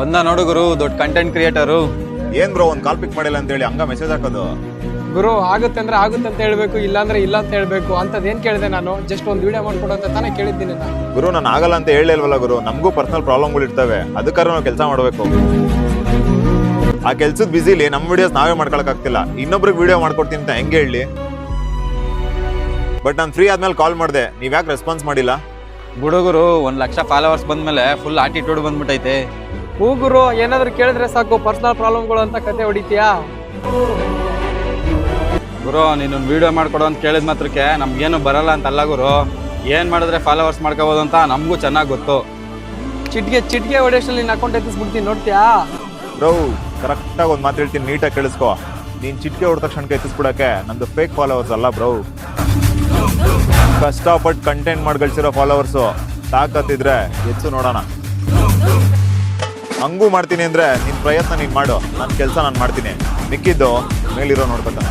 ಬಂದ ನೋಡು ಗುರು, ದೊಡ್ಡ ಕಂಟೆಂಟ್ ಕ್ರಿಯೇಟರು. ಏನ್ ಬ್ರೋ ಒಂದ್ ಕಾಲ್ ಪಿಕ್ ಮಾಡಿಲ್ಲ ಅಂತ ಹೇಳಿ ಹಂಗ ಮೆಸೇಜ್ ಹಾಕೋದು? ಗುರು ಆಗುತ್ತೆ ಅಂದ್ರೆ ಆಗುತ್ತೆ ಅಂತ ಹೇಳ್ಬೇಕು, ಇಲ್ಲ ಅಂದ್ರೆ ಇಲ್ಲ ಅಂತ ಹೇಳ್ಬೇಕು. ಅಂತದೇನ್ ಕೇಳಿದೆ ನಾನು? ಜಸ್ಟ್ ಒಂದು ವಿಡಿಯೋ ಮಾಡ್ಕೊಡು ಅಂತ ತಾನೇ ಕೇಳಿದ್ದೀನಿ ನಾನು. ಗುರು ನಾನು ಆಗಲ್ಲ ಅಂತ ಹೇಳಿಲ್ವಲ್ಲ ಗುರು, ನಮಗೂ ಪರ್ಸನಲ್ ಪ್ರಾಬ್ಲಮ್ಗಳು ಇರ್ತವೆ, ಅದಕ್ಕಾರ ನಾವು ಕೆಲಸ ಮಾಡ್ಬೇಕು. ಆ ಕೆಲ್ಸದ ಬಿಸಿಲಿ ನಮ್ ವಿಡಿಯೋಸ್ ನಾವೇ ಮಾಡ್ಕೊಳಕ್ ಆಗ್ತಿಲ್ಲ, ಇನ್ನೊಬ್ರಿಗೆ ವಿಡಿಯೋ ಮಾಡ್ಕೊಡ್ತೀನಿ ಅಂತ ಹೆಂಗೆ ಹೇಳಿ? ಬಟ್ ನಾನು ಫ್ರೀ ಆದ್ಮೇಲೆ ಕಾಲ್ ಮಾಡಿದೆ, ನೀವ್ ಯಾಕೆ ರೆಸ್ಪಾನ್ಸ್ ಮಾಡಿಲ್ಲ? ಗುಡುಗುರು 1,00,000 ಫಾಲೋವರ್ಸ್ ಬಂದ್ಮೇಲೆ ಫುಲ್ ಆಟಿಟ್ಯೂಡ್ ಬಂದ್ಬಿಟ್ಟೈತೆ. ಹೂ ಗುರು, ಏನಾದ್ರು ಕೇಳಿದ್ರೆ ಸಾಕು ಪರ್ಸನಲ್ ಪ್ರಾಬ್ಲಮ್ಗಳು ಅಂತ ಕತೆ ಹೊಡಿತೀಯಾ? ಗುರು ನೀನೊಂದು ವಿಡಿಯೋ ಮಾಡ್ಕೊಡು ಅಂತ ಕೇಳಿದ ಮಾತ್ರಕ್ಕೆ ನಮ್ಗೇನು ಬರಲ್ಲ ಅಂತಲ್ಲ ಗುರು, ಏನ್ ಮಾಡಿದ್ರೆ ಫಾಲೋವರ್ಸ್ ಮಾಡ್ಕೋಬೋದು ಅಂತ ನಮಗೂ ಚೆನ್ನಾಗಿ ಗೊತ್ತು. ಚಿಟ್ಗೆ ಹೊಡೆಯಷ್ಟಲ್ಲಿ ನಿನ್ನ ಅಕೌಂಟ್ ಎತ್ತಿಸ್ಬಿಡ್ತೀನಿ, ನೋಡ್ತೀಯಾ? ಬ್ರೋ ಕರೆಕ್ಟಾಗಿ ಒಂದು ಮಾತು ಹೇಳ್ತೀನಿ, ನೀಟಾಗಿ ಕೇಳಿಸ್ಕೊ. ನೀನ್ ಚಿಟ್ಕೆ ಹೊಡೆದ ತಕ್ಷಣ ಎತ್ತಿಸ್ಬಿಡಕ್ಕೆ ನಂದು ಫೇಕ್ ಫಾಲೋವರ್ಸ್ ಅಲ್ಲ ಬ್ರೋ, ಕಷ್ಟಪಟ್ಟು ಕಂಟೆಂಟ್ ಮಾಡಿ ಗಳಿಸಿರೋ ಫಾಲೋವರ್ಸು. ತಾಕತ್ತಿದ್ರೆ ಎತ್ತು ನೋಡೋಣ. ಹಂಗೂ ಮಾಡ್ತೀನಿ ಅಂದ್ರೆ ನಿನ್ ಪ್ರಯತ್ನ ನೀನ್ ಮಾಡು, ನನ್ನ ಕೆಲಸ ನಾನು ಮಾಡ್ತೀನಿ, ಮಿಕ್ಕಿದ್ದು ಮೇಲಿರೋ ನೋಡ್ಕೊತಾನೆ.